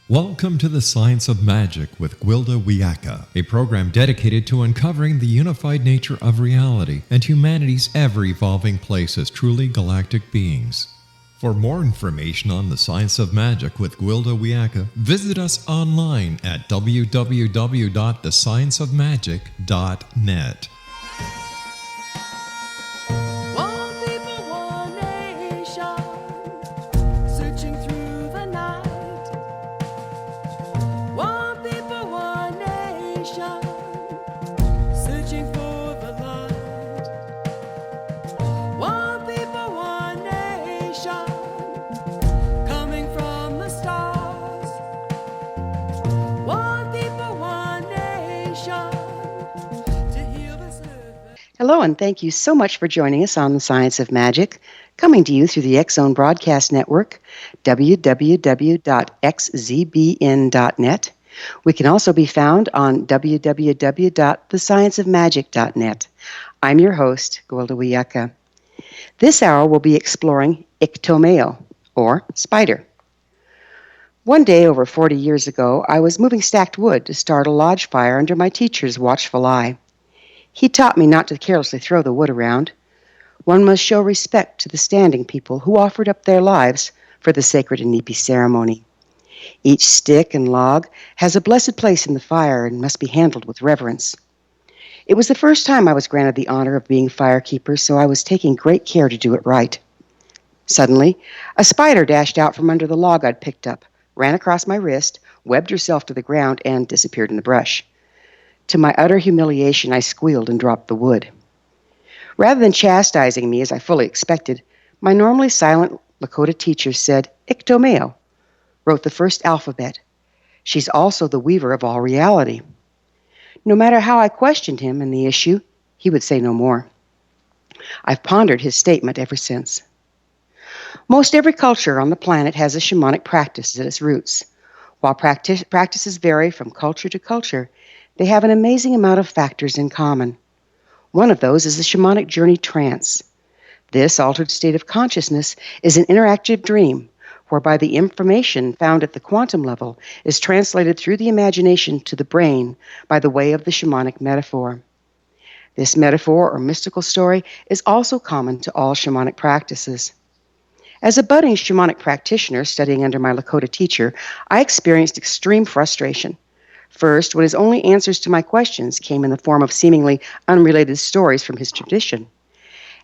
Welcome to the Science of Magic with Gwilda Wiyaka, a program dedicated to uncovering the unified nature of reality and humanity's ever-evolving place as truly galactic beings. For more information on the Science of Magic with Gwilda Wiyaka, visit us online at www.thescienceofmagic.net. Hello, and thank you so much for joining us on the Science of Magic, coming to you through the X-Zone Broadcast Network, www.xzbn.net. We can also be found on www.thescienceofmagic.net. I'm your host, Gwilda Wiyaka. This hour we'll be exploring Iktomayo, or spider. One day over 40 years ago, I was moving stacked wood to start a lodge fire under my teacher's watchful eye. He taught me not to carelessly throw the wood around. One must show respect to the standing people who offered up their lives for the sacred Inipi ceremony. Each stick and log has a blessed place in the fire and must be handled with reverence. It was the first time I was granted the honor of being firekeeper, so I was taking great care to do it right. Suddenly, a spider dashed out from under the log I'd picked up, ran across my wrist, webbed herself to the ground, and disappeared in the brush. To my utter humiliation, I squealed and dropped the wood. Rather than chastising me as I fully expected, my normally silent Lakota teacher said, Iktomayo, wrote the first alphabet. She's also the weaver of all reality. No matter how I questioned him in the issue, he would say no more. I've pondered his statement ever since. Most every culture on the planet has a shamanic practice at its roots. While practices vary from culture to culture, they have an amazing amount of factors in common. One of those is the shamanic journey trance. This altered state of consciousness is an interactive dream, whereby the information found at the quantum level is translated through the imagination to the brain by the way of the shamanic metaphor. This metaphor or mystical story is also common to all shamanic practices. As a budding shamanic practitioner studying under my Lakota teacher, I experienced extreme frustration. First, when his only answers to my questions came in the form of seemingly unrelated stories from his tradition.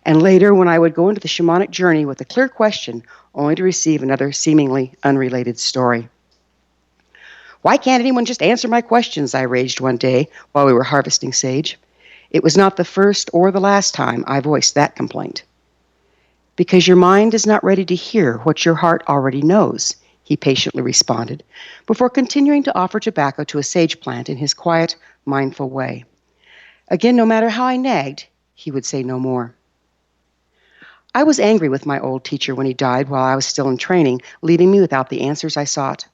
And later, when I would go into the shamanic journey with a clear question, only to receive another seemingly unrelated story. Why can't anyone just answer my questions? I raged one day while we were harvesting sage. It was not the first or the last time I voiced that complaint. Because your mind is not ready to hear what your heart already knows, he patiently responded, before continuing to offer tobacco to a sage plant in his quiet, mindful way. Again, no matter how I nagged, he would say no more. I was angry with my old teacher when he died while I was still in training, leaving me without the answers I sought.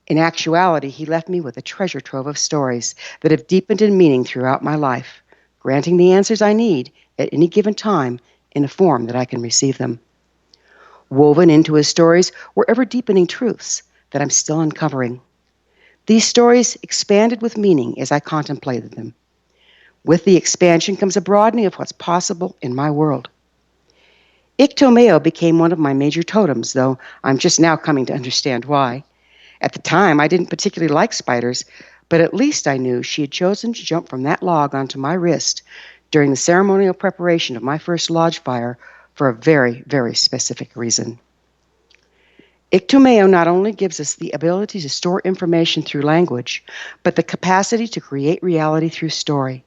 In actuality, he left me with a treasure trove of stories that have deepened in meaning throughout my life, granting the answers I need at any given time in a form that I can receive them. Woven into his stories were ever-deepening truths that I'm still uncovering. These stories expanded with meaning as I contemplated them. With the expansion comes a broadening of what's possible in my world. Iktomayo became one of my major totems, though I'm just now coming to understand why. At the time, I didn't particularly like spiders, but at least I knew she had chosen to jump from that log onto my wrist during the ceremonial preparation of my first lodge fire for a very, very specific reason. Iktomayo not only gives us the ability to store information through language, but the capacity to create reality through story.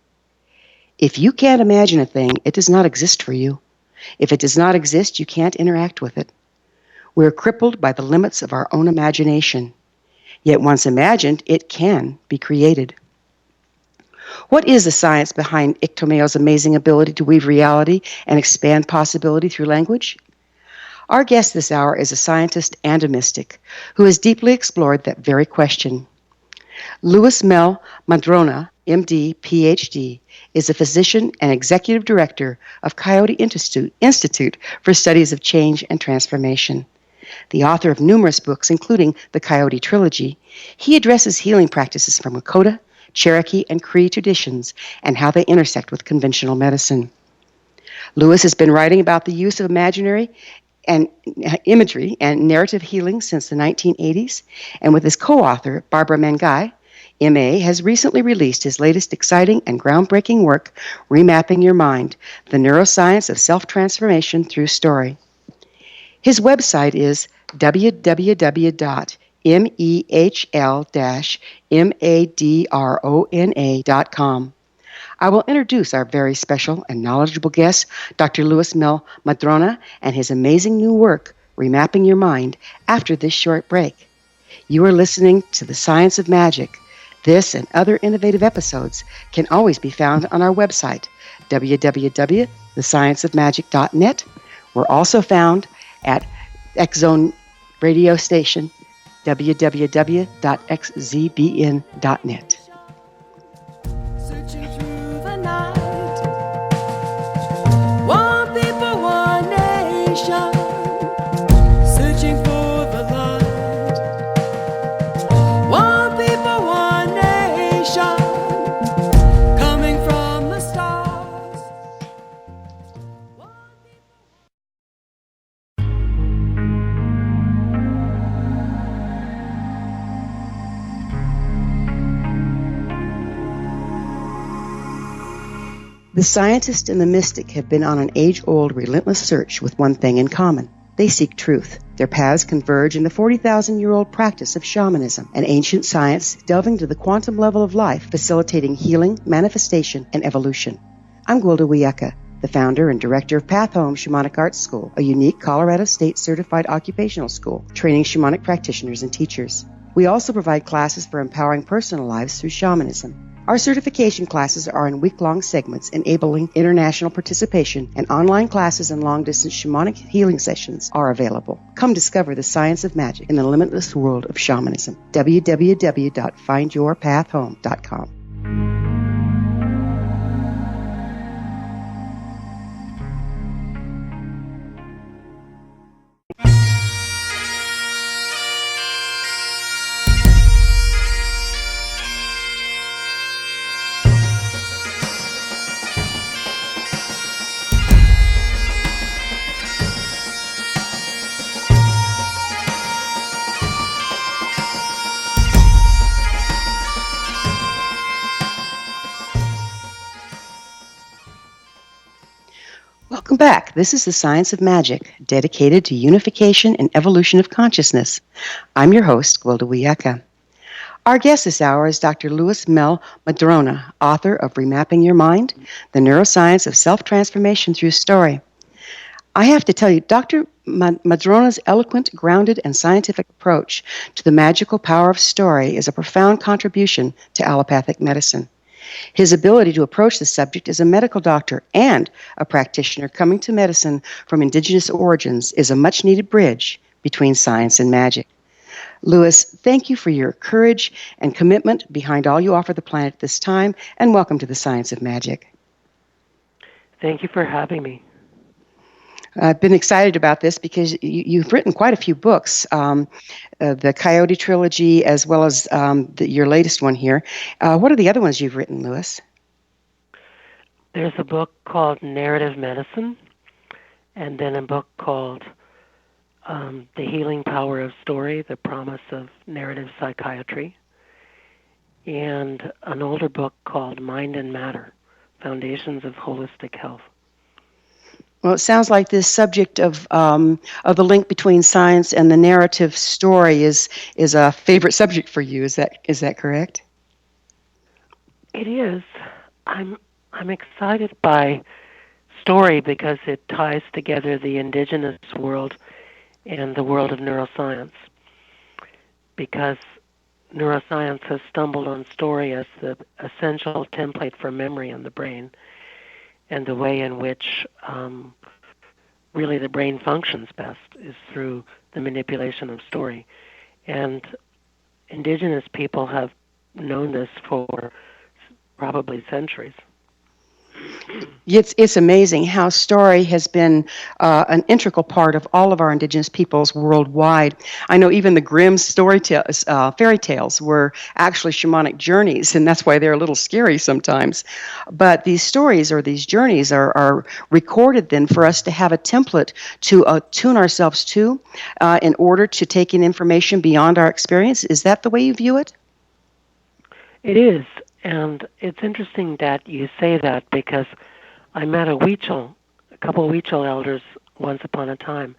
If you can't imagine a thing, it does not exist for you. If it does not exist, you can't interact with it. We're crippled by the limits of our own imagination. Yet once imagined, it can be created. What is the science behind Iktomayo's amazing ability to weave reality and expand possibility through language? Our guest this hour is a scientist and a mystic who has deeply explored that very question. Mehl-Madrona, MD, PhD, is a physician and executive director of Coyote Institute for Studies of Change and Transformation. The author of numerous books, including the Coyote Trilogy, he addresses healing practices from Lakota, Cherokee, and Cree traditions and how they intersect with conventional medicine. Lewis has been writing about the use of imaginary and imagery and narrative healing since the 1980s, and with his co-author, Barbara Mainguy, MA, has recently released his latest exciting and groundbreaking work, Remapping Your Mind, the Neuroscience of Self-Transformation through Story. His website is www.mehl-madrona.com. I will introduce our very special and knowledgeable guest, Dr. Lewis Mehl-Madrona, and his amazing new work, Remapping Your Mind, after this short break. You are listening to The Science of Magic. This and other innovative episodes can always be found on our website, www.thescienceofmagic.net. We're also found at X-Zone radio station, www.xzbn.net. The scientist and the mystic have been on an age-old, relentless search with one thing in common. They seek truth. Their paths converge in the 40,000-year-old practice of shamanism, an ancient science delving to the quantum level of life, facilitating healing, manifestation, and evolution. I'm Gwilda Wiyaka, the founder and director of Path Home Shamanic Arts School, a unique Colorado State-certified occupational school training shamanic practitioners and teachers. We also provide classes for empowering personal lives through shamanism. Our certification classes are in week-long segments enabling international participation, and online classes and long-distance shamanic healing sessions are available. Come discover the science of magic in the limitless world of shamanism. www.findyourpathhome.com. Welcome back. This is The Science of Magic, dedicated to unification and evolution of consciousness. I'm your host, Gwilda Wiyaka. Our guest this hour is Dr. Lewis Mehl-Madrona, author of Remapping Your Mind, the Neuroscience of Self-Transformation through Story. I have to tell you, Dr. Madrona's eloquent, grounded, and scientific approach to the magical power of story is a profound contribution to allopathic medicine. His ability to approach the subject as a medical doctor and a practitioner coming to medicine from indigenous origins is a much-needed bridge between science and magic. Lewis, thank you for your courage and commitment behind all you offer the planet at this time, and welcome to the Science of Magic. Thank you for having me. I've been excited about this because you've written quite a few books, the Coyote Trilogy as well as your latest one here. What are the other ones you've written, Lewis? There's a book called Narrative Medicine, and then a book called The Healing Power of Story, The Promise of Narrative Psychiatry, and an older book called Mind and Matter, Foundations of Holistic Health. Well, it sounds like this subject of the link between science and the narrative story is a favorite subject for you. Is that correct? It is. I'm excited by story because it ties together the indigenous world and the world of neuroscience. Because neuroscience has stumbled on story as the essential template for memory in the brain, and the way in which really the brain functions best is through the manipulation of story. And indigenous people have known this for probably centuries. It's amazing how story has been an integral part of all of our indigenous peoples worldwide. I know even the Grimm fairy tales were actually shamanic journeys, and that's why they're a little scary sometimes. But these stories or these journeys are recorded then for us to have a template to tune ourselves to in order to take in information beyond our experience. Is that the way you view it? It is, and it's interesting that you say that because I met a couple of Huichol elders once upon a time,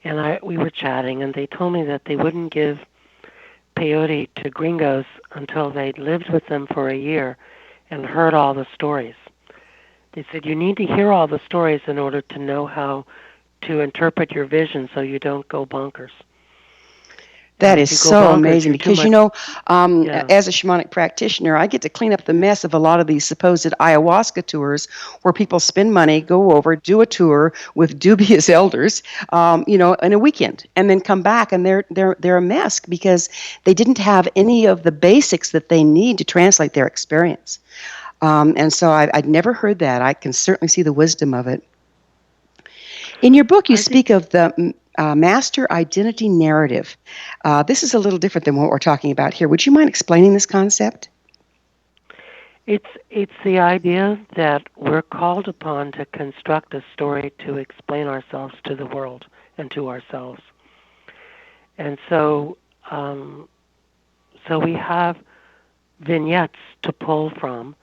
and we were chatting, and they told me that they wouldn't give peyote to gringos until they'd lived with them for a year and heard all the stories. They said you need to hear all the stories in order to know how to interpret your vision so you don't go bonkers. That is so amazing because, Yeah. as a shamanic practitioner, I get to clean up the mess of a lot of these supposed ayahuasca tours where people spend money, go over, do a tour with dubious elders, in a weekend, and then come back and they're a mess because they didn't have any of the basics that they need to translate their experience. And so I'd never heard that. I can certainly see the wisdom of it. In your book, you speak of the master identity narrative. This is a little different than what we're talking about here. Would you mind explaining this concept? It's the idea that we're called upon to construct a story to explain ourselves to the world and to ourselves. And so we have vignettes to pull from,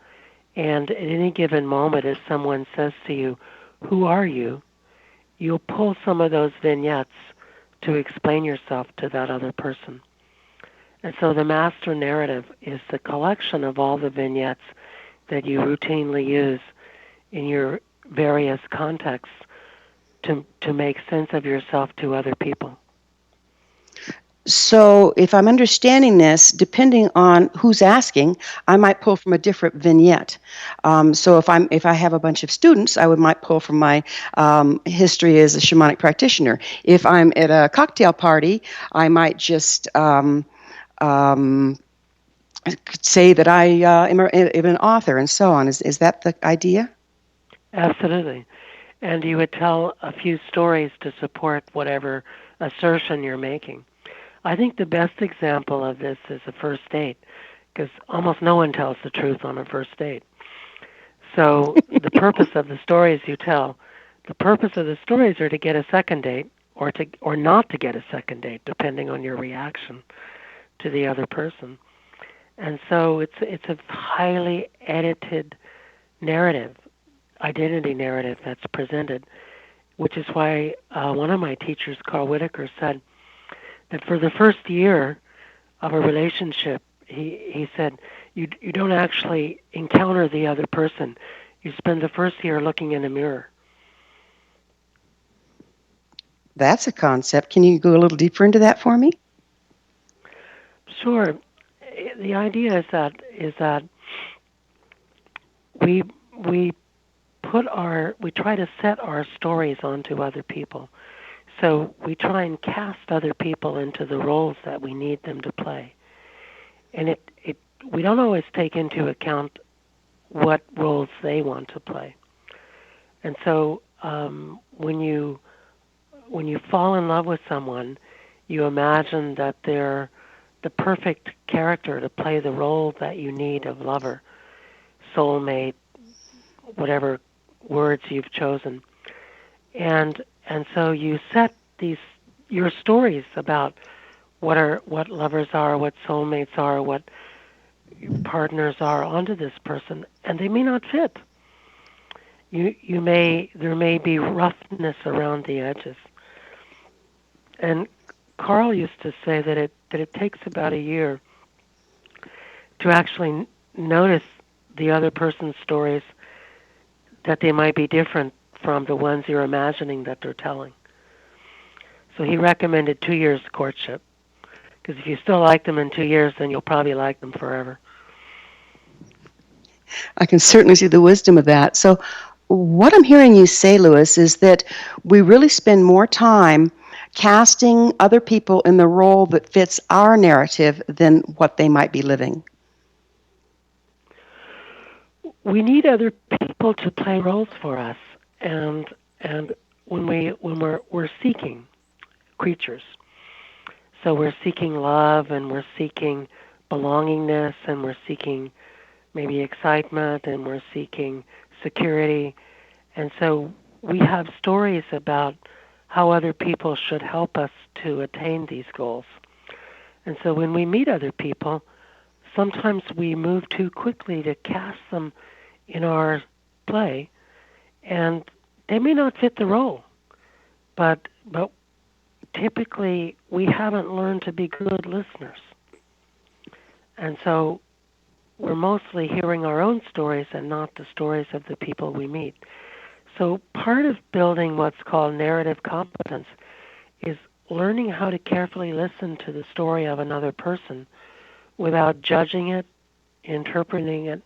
and at any given moment, if someone says to you, "Who are you?" you'll pull some of those vignettes to explain yourself to that other person. And so the master narrative is the collection of all the vignettes that you routinely use in your various contexts to make sense of yourself to other people. So if I'm understanding this, depending on who's asking, I might pull from a different vignette. So if I have a bunch of students, I might pull from my history as a shamanic practitioner. If I'm at a cocktail party, I might just say that I am an author and so on. Is that the idea? Absolutely. And you would tell a few stories to support whatever assertion you're making. I think the best example of this is a first date, because almost no one tells the truth on a first date. So the purpose of the stories you tell, the purpose of the stories are to get a second date or not to get a second date, depending on your reaction to the other person. And so it's a highly edited narrative, identity narrative that's presented, which is why one of my teachers, Carl Whitaker, said that for the first year of a relationship, he said, you don't actually encounter the other person. You spend the first year looking in a mirror. That's a concept. Can you go a little deeper into that for me? Sure. The idea is that we try to set our stories onto other people. So we try and cast other people into the roles that we need them to play. And we don't always take into account what roles they want to play. And so when you fall in love with someone, you imagine that they're the perfect character to play the role that you need of lover, soulmate, whatever words you've chosen. And so you set your stories about what lovers are, what soulmates are, what partners are onto this person, and they may not fit. There may be roughness around the edges. And Carl used to say that it takes about a year to actually notice the other person's stories, that they might be different from the ones you're imagining that they're telling. So he recommended 2 years courtship, because if you still like them in 2 years, then you'll probably like them forever. I can certainly see the wisdom of that. So what I'm hearing you say, Louis, is that we really spend more time casting other people in the role that fits our narrative than what they might be living. We need other people people to play roles for us, and when we're seeking creatures, so we're seeking love, and we're seeking belongingness, and we're seeking maybe excitement, and we're seeking security, and so we have stories about how other people should help us to attain these goals. And so when we meet other people, sometimes we move too quickly to cast them in our play, and they may not fit the role, but typically we haven't learned to be good listeners. And so we're mostly hearing our own stories and not the stories of the people we meet. So part of building what's called narrative competence is learning how to carefully listen to the story of another person without judging it, interpreting it,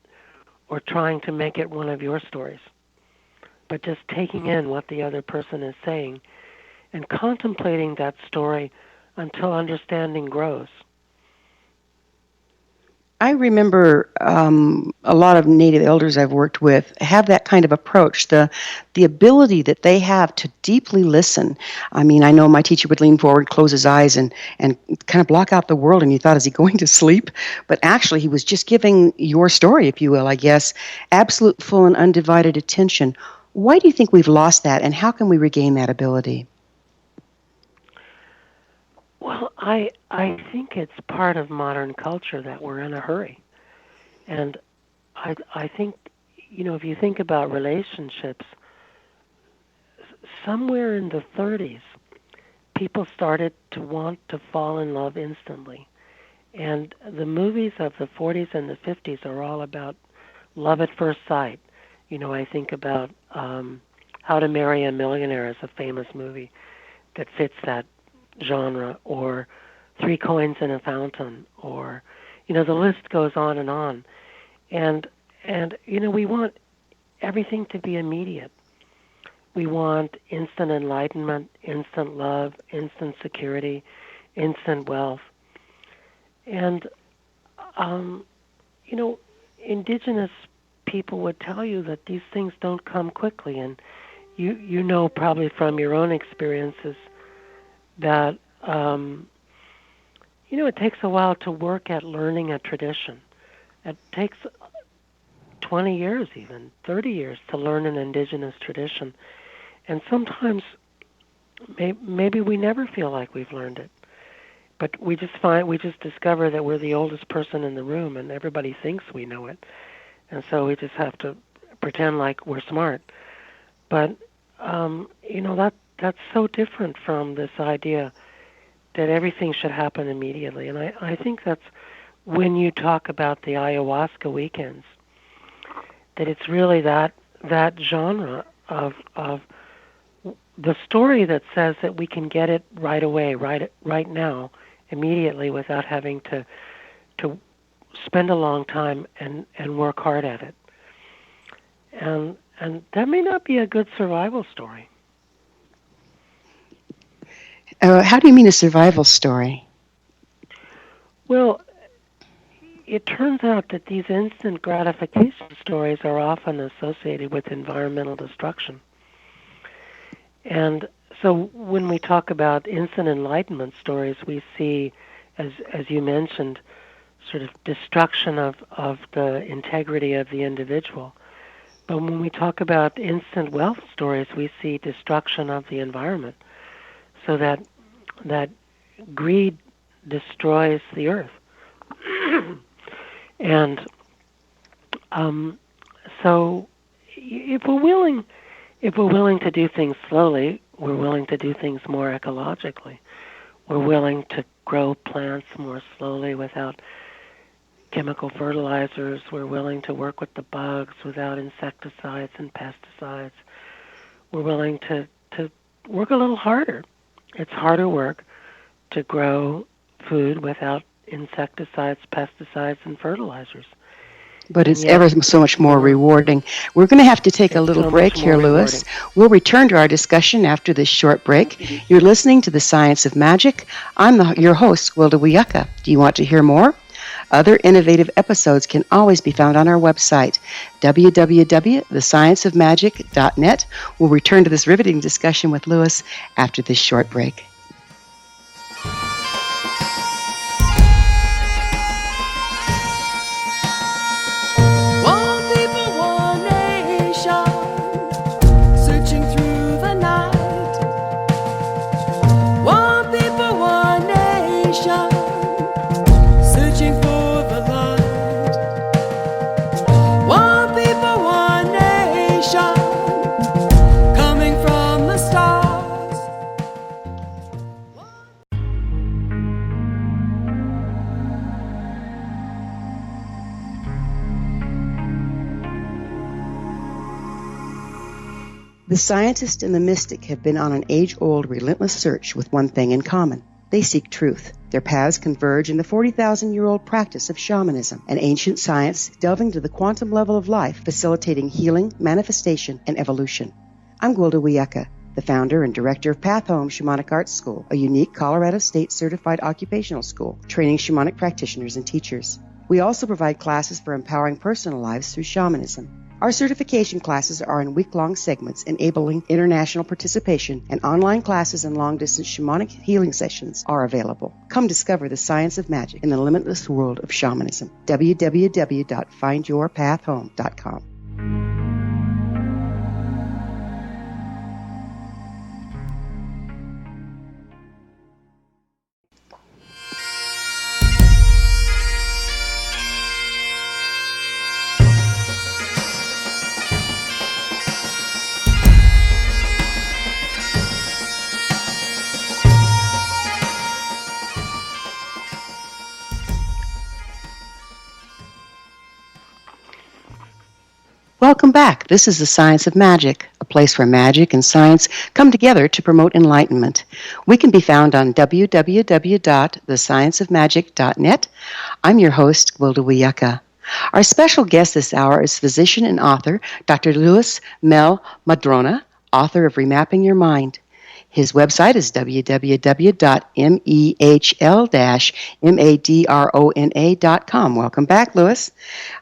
or trying to make it one of your stories, but just taking in what the other person is saying and contemplating that story until understanding grows. I remember a lot of Native elders I've worked with have that kind of approach, the ability that they have to deeply listen. I mean, I know my teacher would lean forward, close his eyes, and kind of block out the world, and you thought, is he going to sleep? But actually, he was just giving your story, if you will, I guess, absolute, full, and undivided attention. Why do you think we've lost that, and how can we regain that ability? Well, I think it's part of modern culture that we're in a hurry. And I think, if you think about relationships, somewhere in the 30s, people started to want to fall in love instantly. And the movies of the 40s and the 50s are all about love at first sight. I think about How to Marry a Millionaire is a famous movie that fits that genre, or Three Coins in a Fountain, or the list goes on and on. And we want everything to be immediate. We want instant enlightenment, instant love, instant security, instant wealth. And indigenous people would tell you that these things don't come quickly, and you know probably from your own experiences that it takes a while to work at learning a tradition. It takes 20 years, even 30 years, to learn an indigenous tradition, and sometimes maybe we never feel like we've learned it, but we just discover that we're the oldest person in the room, and everybody thinks we know it, and so we just have to pretend like we're smart. But that's so different from this idea that everything should happen immediately. And I think that's when you talk about the ayahuasca weekends, that it's really that genre of the story that says that we can get it right away, right now, immediately, without having to spend a long time and work hard at it. And that may not be a good survival story. How do you mean a survival story? Well, it turns out that these instant gratification stories are often associated with environmental destruction. And so when we talk about instant enlightenment stories, we see, as you mentioned, sort of destruction of the integrity of the individual. But when we talk about instant wealth stories, we see destruction of the environment, so that greed destroys the earth. And so if we're willing to do things slowly, we're willing to do things more ecologically. We're willing to grow plants more slowly without chemical fertilizers. We're willing to work with the bugs without insecticides and pesticides. We're willing to work a little harder. It's harder work to grow food without insecticides, pesticides, and fertilizers. But it's ever so much more rewarding. We're going to have to take a little break here, Louis. We'll return to our discussion after this short break. You're listening to The Science of Magic. I'm your host, Gwilda Wiyaka. Do you want to hear more Other innovative episodes can always be found on our website, www.thescienceofmagic.net. We'll return to this riveting discussion with Lewis after this short break. The scientist and the mystic have been on an age-old, relentless search with one thing in common. They seek truth. Their paths converge in the 40,000-year-old practice of shamanism, an ancient science delving to the quantum level of life, facilitating healing, manifestation, and evolution. I'm Gwilda Wiyaka, the founder and director of Path Home Shamanic Arts School, a unique Colorado State-certified occupational school, training shamanic practitioners and teachers. We also provide classes for empowering personal lives through shamanism. Our certification classes are in week-long segments enabling international participation, and online classes and long-distance shamanic healing sessions are available. Come discover the science of magic in the limitless world of shamanism. www.findyourpathhome.com. Welcome back. This is the Science of Magic, a place where magic and science come together to promote enlightenment. We can be found on www.thescienceofmagic.net. I'm your host, Gwilda Wiyaka. Our special guest this hour is physician and author Dr. Louis Mehl-Madrona, author of Remapping Your Mind. His website is www.mehl-madrona.com. Welcome back, Louis.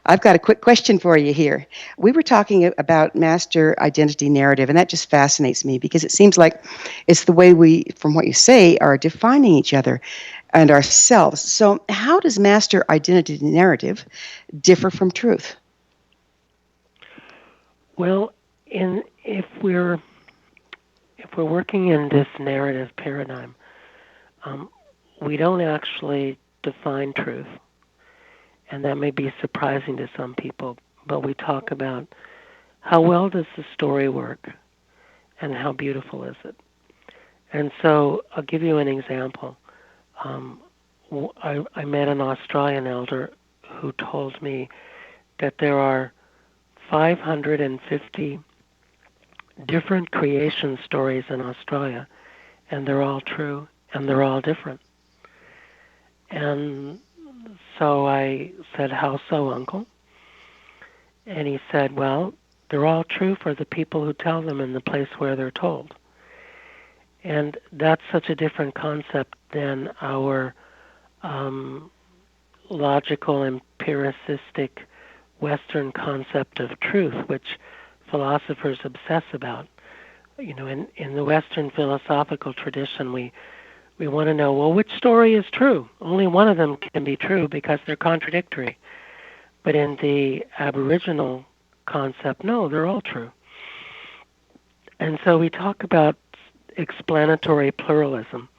I've got a quick question for you here. We were talking about master identity narrative, and that just fascinates me because it seems like it's the way we, from what you say, are defining each other and ourselves. So how does master identity narrative differ from truth? Well, if we're working in this narrative paradigm, we don't actually define truth. And that may be surprising to some people, but we talk about how well does the story work and how beautiful is it. And so I'll give you an example. I met an Australian elder who told me that there are 550 different creation stories in Australia, and they're all true, and they're all different. And so I said, how so, Uncle? And he said, well, they're all true for the people who tell them in the place where they're told. And that's such a different concept than our logical, empiricistic Western concept of truth, which philosophers obsess about. You know, in the Western philosophical tradition, we want to know, well, which story is true? Only one of them can be true because they're contradictory. But in the aboriginal concept, no, they're all true. And so we talk about explanatory pluralism,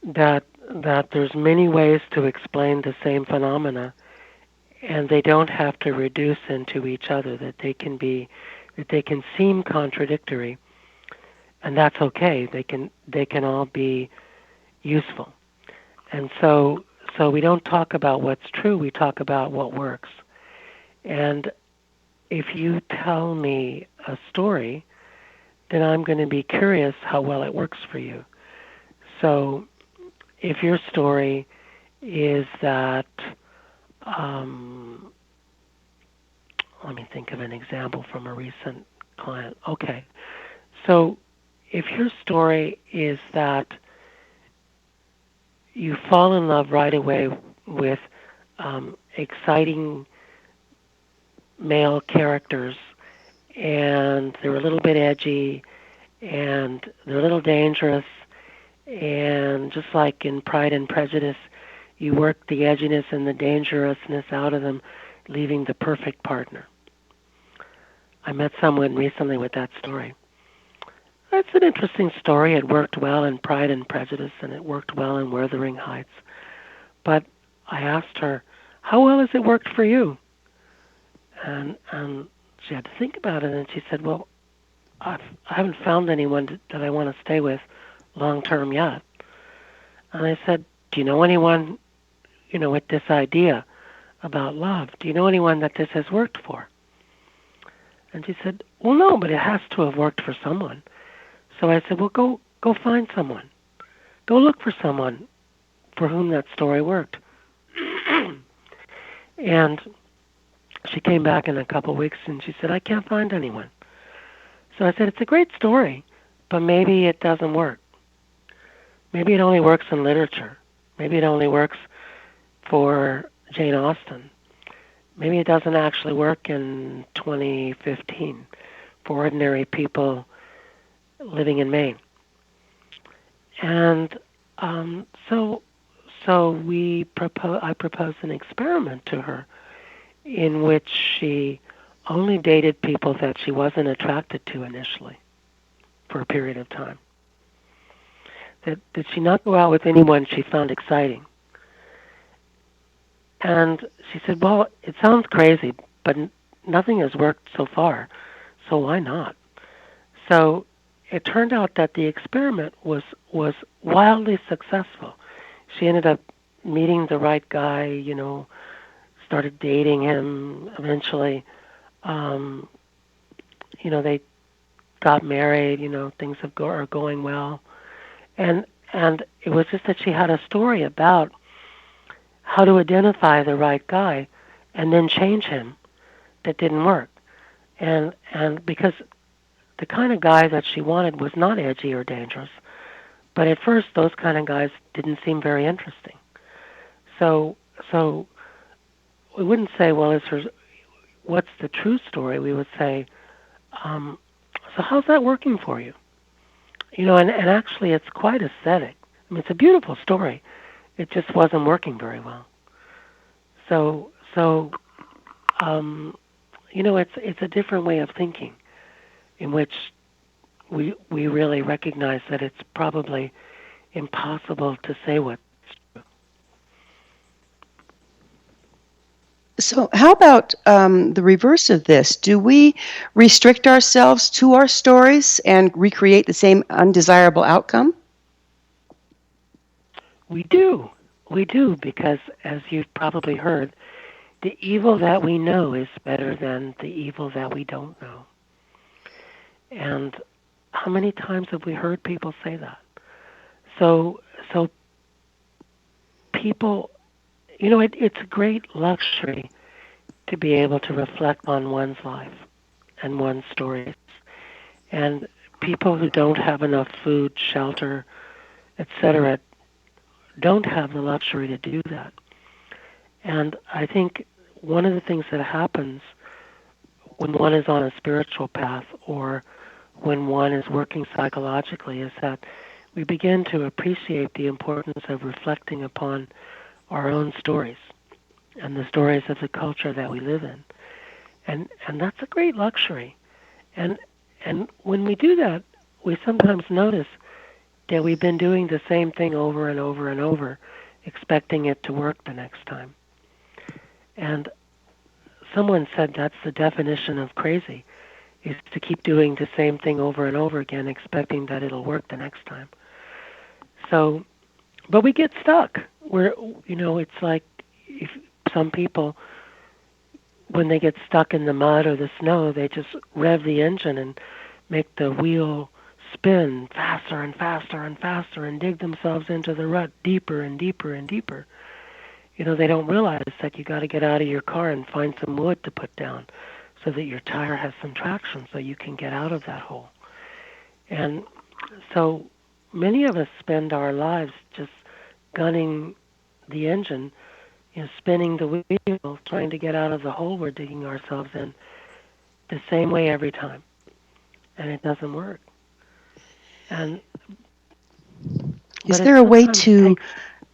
that there's many ways to explain the same phenomena, and they don't have to reduce into each other, that they can seem contradictory, and that's okay. They can all be useful. And so we don't talk about what's true, we talk about what works. And if you tell me a story, then I'm going to be curious how well it works for you. So if your story is that, let me think of an example from a recent client. Okay, so if your story is that you fall in love right away with exciting male characters, and they're a little bit edgy, and they're a little dangerous, and just like in Pride and Prejudice, you work the edginess and the dangerousness out of them, leaving the perfect partner. I met someone recently with that story. It's an interesting story. It worked well in Pride and Prejudice, and it worked well in Wuthering Heights. But I asked her, how well has it worked for you? And she had to think about it, and she said, well, I haven't found anyone that I want to stay with long term yet. And I said, do you know anyone, with this idea about love? Do you know anyone that this has worked for? And she said, well, no, but it has to have worked for someone. So I said, well, go find someone. Go look for someone for whom that story worked. And she came back in a couple of weeks and she said, I can't find anyone. So I said, it's a great story, but maybe it doesn't work. Maybe it only works in literature. Maybe it only works for Jane Austen. Maybe it doesn't actually work in 2015 for ordinary people living in Maine. And so I proposed an experiment to her in which she only dated people that she wasn't attracted to initially for a period of time. That she not go out with anyone she found exciting. And she said, well, it sounds crazy, but nothing has worked so far, so why not? So it turned out that the experiment was wildly successful. She ended up meeting the right guy, started dating him eventually. They got married, things are going well. And it was just that she had a story about how to identify the right guy and then change him that didn't work. And because the kind of guy that she wanted was not edgy or dangerous, but at first those kind of guys didn't seem very interesting. So we wouldn't say, well, what's the true story? We would say, so how's that working for you? And actually it's quite aesthetic. I mean, it's a beautiful story. It just wasn't working very well. So it's a different way of thinking in which we really recognize that it's probably impossible to say what's true. So how about the reverse of this? Do we restrict ourselves to our stories and recreate the same undesirable outcome? We do, because as you've probably heard, the evil that we know is better than the evil that we don't know. And how many times have we heard people say that? So people, it's a great luxury to be able to reflect on one's life and one's stories. And people who don't have enough food, shelter, etc., don't have the luxury to do that. And I think one of the things that happens when one is on a spiritual path or when one is working psychologically is that we begin to appreciate the importance of reflecting upon our own stories and the stories of the culture that we live in. And that's a great luxury. And when we do that, we sometimes notice that we've been doing the same thing over and over and over, expecting it to work the next time. And someone said that's the definition of crazy, is to keep doing the same thing over and over again, expecting that it'll work the next time. So, but we get stuck. It's like if some people, when they get stuck in the mud or the snow, they just rev the engine and make the wheel spin faster and faster and faster and dig themselves into the rut deeper and deeper and deeper. They don't realize that you got to get out of your car and find some wood to put down so that your tire has some traction so you can get out of that hole. And so many of us spend our lives just gunning the engine spinning the wheel, trying to get out of the hole we're digging ourselves in the same way every time, and it doesn't work. And Is but it there a way sometimes to takes.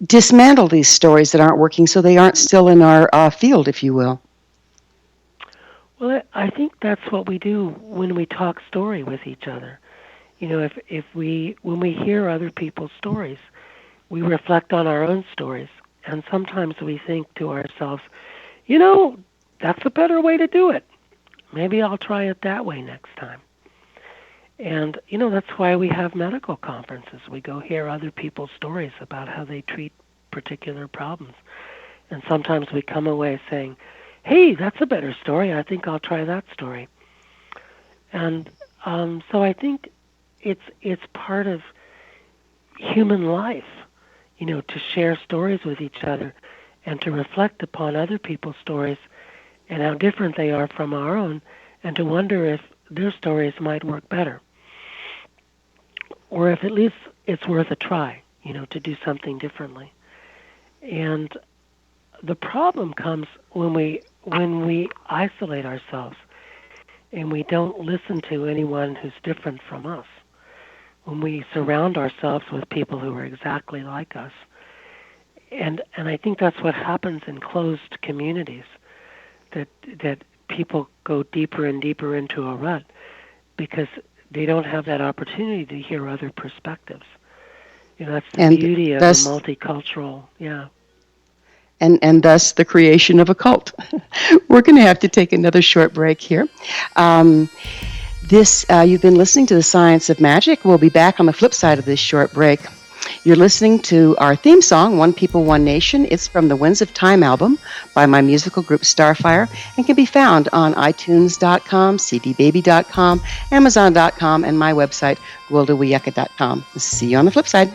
dismantle these stories that aren't working so they aren't still in our field, if you will? Well, I think that's what we do when we talk story with each other. If when we hear other people's stories, we reflect on our own stories, and sometimes we think to ourselves, you know, that's a better way to do it. Maybe I'll try it that way next time. And that's why we have medical conferences. We go hear other people's stories about how they treat particular problems. And sometimes we come away saying, hey, that's a better story. I think I'll try that story. And so I think it's part of human life, to share stories with each other and to reflect upon other people's stories and how different they are from our own, and to wonder if their stories might work better, or if at least it's worth a try, to do something differently. And the problem comes when we isolate ourselves and we don't listen to anyone who's different from us. When we surround ourselves with people who are exactly like us. And I think that's what happens in closed communities, that people go deeper and deeper into a rut because they don't have that opportunity to hear other perspectives. That's the And beauty of a thus, multicultural, yeah. and thus the creation of a cult. We're going to have to take another short break here. You've been listening to The Science of Magic. We'll be back on the flip side of this short break. You're listening to our theme song, One People, One Nation. It's from the Winds of Time album by my musical group Starfire and can be found on iTunes.com, cdbaby.com, Amazon.com, and my website, gwildawiyaka.com. See you on the flip side.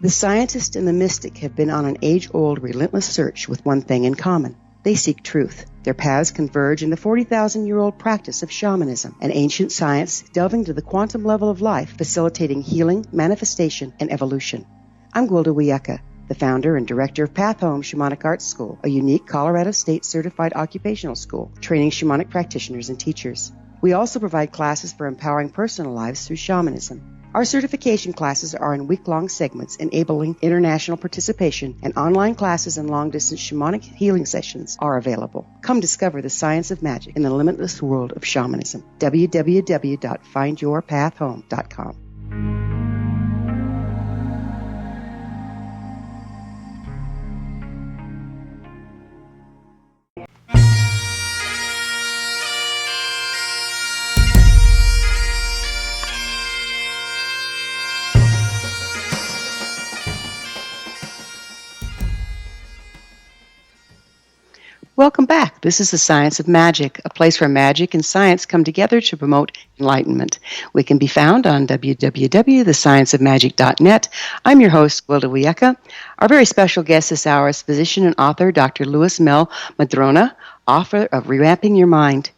The scientist and the mystic have been on an age-old, relentless search with one thing in common. They seek truth. Their paths converge in the 40,000-year-old practice of shamanism, an ancient science delving to the quantum level of life, facilitating healing, manifestation, and evolution. I'm Gwilda Wiyaka, the founder and director of Path Home Shamanic Arts School, a unique Colorado State certified occupational school training shamanic practitioners and teachers. We also provide classes for empowering personal lives through shamanism. Our certification classes are in week-long segments enabling international participation, and online classes and long-distance shamanic healing sessions are available. Come discover the science of magic in the limitless world of shamanism. www.findyourpathhome.com. Welcome back. This is The Science of Magic, a place where magic and science come together to promote enlightenment. We can be found on www.thescienceofmagic.net. I'm your host, Gwilda Wiyaka. Our very special guest this hour is physician and author Dr. Mehl-Madrona, author of Remapping Your Mind.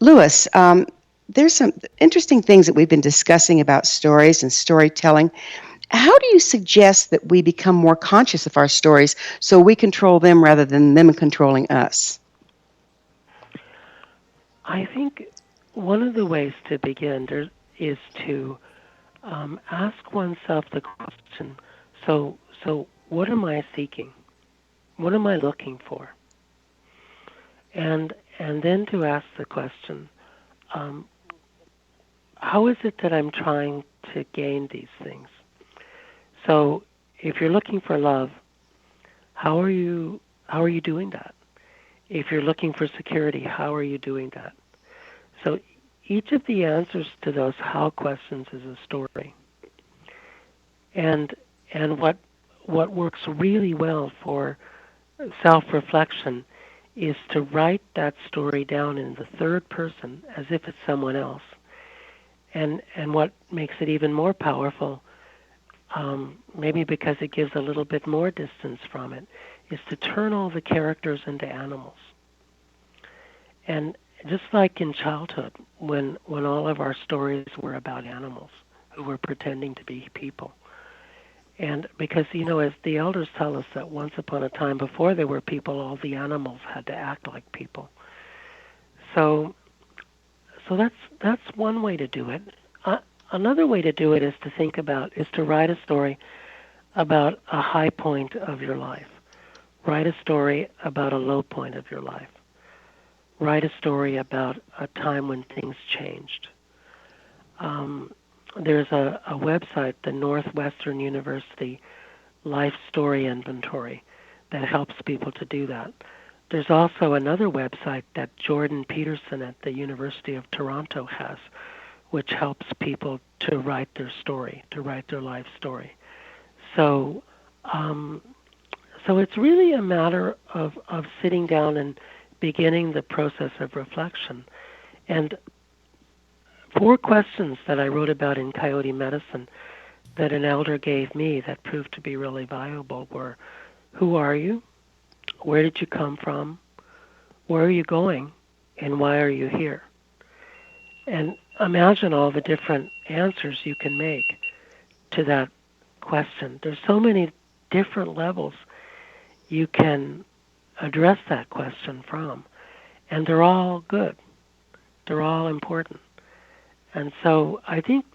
Louis, there's some interesting things that we've been discussing about stories and storytelling. How do you suggest that we become more conscious of our stories so we control them rather than them controlling us? I think one of the ways to begin is to ask oneself the question, so what am I seeking? What am I looking for? And then to ask the question, how is it that I'm trying to gain these things? So if you're looking for love, how are you doing that? If you're looking for security, how are you doing that? So each of the answers to those how questions is a story. And what works really well for self-reflection is to write that story down in the third person as if it's someone else. And what makes it even more powerful, maybe because it gives a little bit more distance from it, is to turn all the characters into animals. And just like in childhood, when all of our stories were about animals who were pretending to be people. And because, as the elders tell us that once upon a time before there were people, all the animals had to act like people. So that's one way to do it. Another way to do it is to write a story about a high point of your life. Write a story about a low point of your life. Write a story about a time when things changed. There's a website, the Northwestern University Life Story Inventory, that helps people to do that. There's also another website that Jordan Peterson at the University of Toronto has, which helps people to write their story, to write their life story. So it's really a matter of sitting down and beginning the process of reflection. And 4 questions that I wrote about in Coyote Medicine that an elder gave me that proved to be really valuable were, who are you? Where did you come from? Where are you going? And why are you here? And imagine all the different answers you can make to that question. There's so many different levels you can address that question from. And they're all good. They're all important. And so I think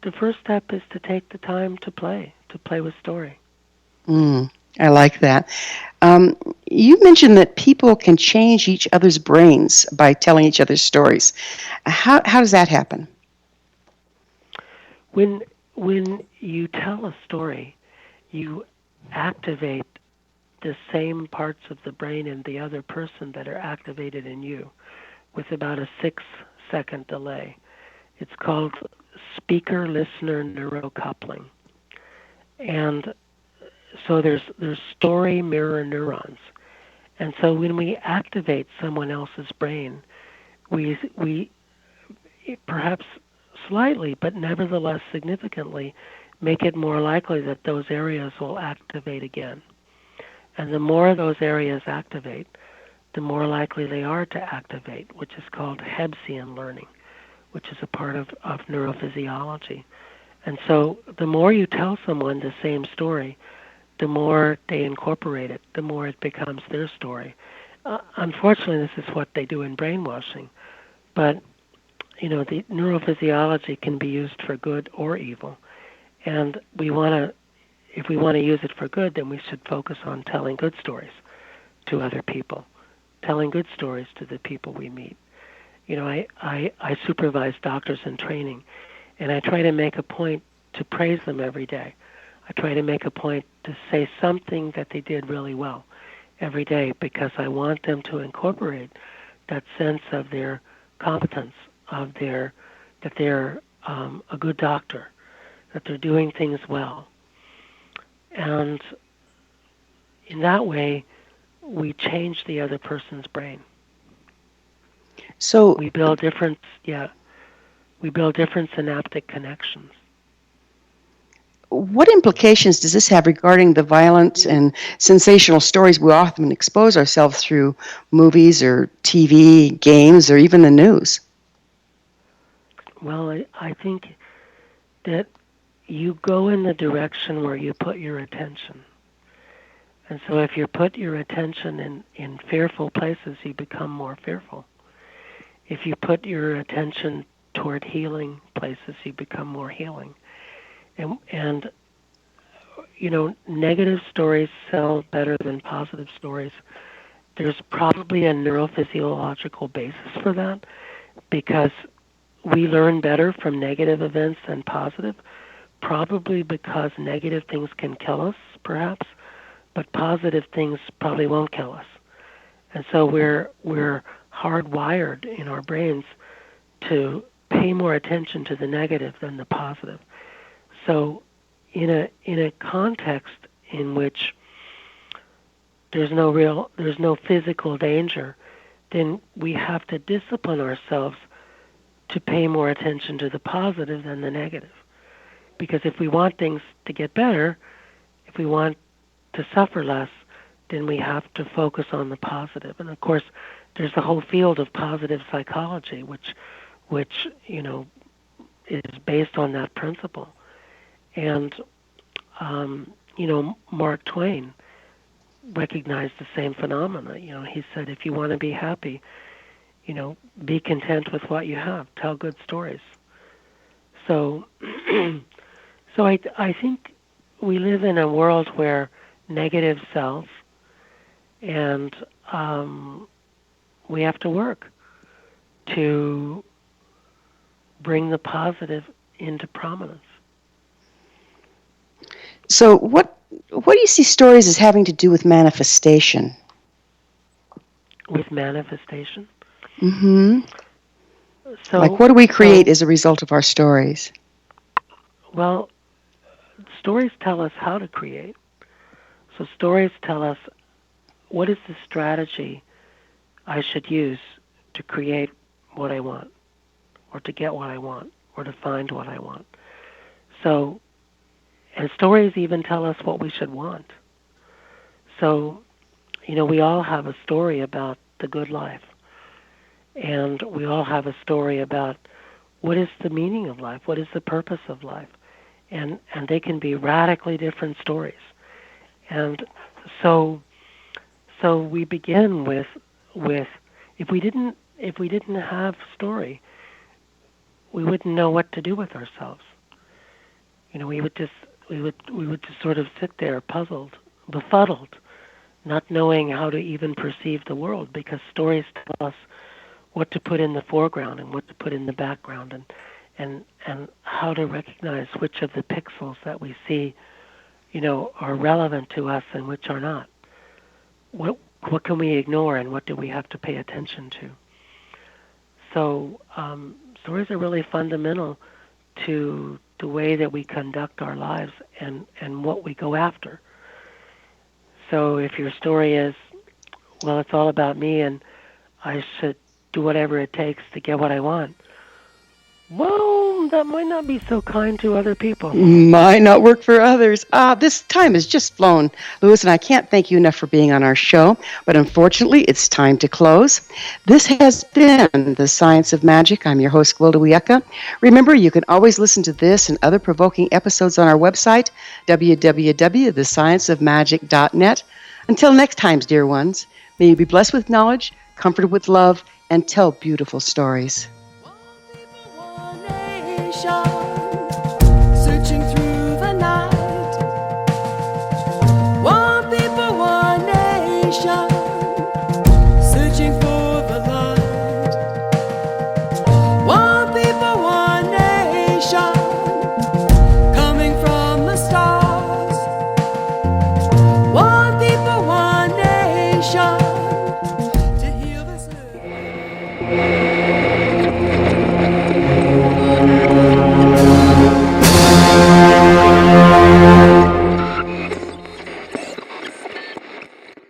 the first step is to take the time to play with story. I like that. You mentioned that people can change each other's brains by telling each other stories. How does that happen? When you tell a story, you activate the same parts of the brain in the other person that are activated in you with about a 6-second delay. It's called speaker-listener neurocoupling. And so there's story mirror neurons. And so when we activate someone else's brain, we perhaps slightly, but nevertheless significantly, make it more likely that those areas will activate again. And the more those areas activate, the more likely they are to activate, which is called Hebsian learning, which is a part of neurophysiology. And so the more you tell someone the same story, the more they incorporate it, the more it becomes their story. Unfortunately, this is what they do in brainwashing. But, the neurophysiology can be used for good or evil. And if we want to use it for good, then we should focus on telling good stories to other people, telling good stories to the people we meet. I supervise doctors in training, and I try to make a point to praise them every day. I try to make a point to say something that they did really well every day because I want them to incorporate that sense of their competence, that they're a good doctor, that they're doing things well. And in that way, we change the other person's brain. So we build different synaptic connections. What implications does this have regarding the violent and sensational stories we often expose ourselves through movies or TV, games, or even the news? Well, I think that you go in the direction where you put your attention. And so if you put your attention in fearful places, you become more fearful. If you put your attention toward healing places, you become more healing. And negative stories sell better than positive stories. There's probably a neurophysiological basis for that because we learn better from negative events than positive, probably because negative things can kill us, perhaps, but positive things probably won't kill us. And so we're hardwired in our brains to pay more attention to the negative than the positive. So in a context in which there's no physical danger, then we have to discipline ourselves to pay more attention to the positive than the negative. Because if we want things to get better, if we want to suffer less, then we have to focus on the positive. And of course, there's the whole field of positive psychology, which is based on that principle. And Mark Twain recognized the same phenomena. He said, if you want to be happy, be content with what you have. Tell good stories. So I think we live in a world where negative sells, and we have to work to bring the positive into prominence. So what do you see stories as having to do with manifestation? With manifestation? Mm-hmm. So, like, what do we create as a result of our stories? Well, stories tell us how to create. So stories tell us what is the strategy I should use to create what I want, or to get what I want, or to find what I want. So, and stories even tell us what we should want. So, we all have a story about the good life. And we all have a story about what is the meaning of life, what is the purpose of life. And they can be radically different stories. And so we begin with if we didn't have story, we wouldn't know what to do with ourselves. We would just sort of sit there puzzled, befuddled, not knowing how to even perceive the world, because stories tell us what to put in the foreground and what to put in the background, and how to recognize which of the pixels that we see, are relevant to us and which are not. What can we ignore and what do we have to pay attention to? So stories are really fundamental to the way that we conduct our lives and what we go after. So if your story is, well, it's all about me and I should do whatever it takes to get what I want, well, that might not be so kind to other people. Might not work for others. This time has just flown, Louis, and I can't thank you enough for being on our show, but unfortunately, it's time to close. This has been The Science of Magic. I'm your host, Gwilda Wiyaka. Remember, you can always listen to this and other provoking episodes on our website, www.thescienceofmagic.net. Until next time, dear ones, may you be blessed with knowledge, comforted with love, and tell beautiful stories. Shot.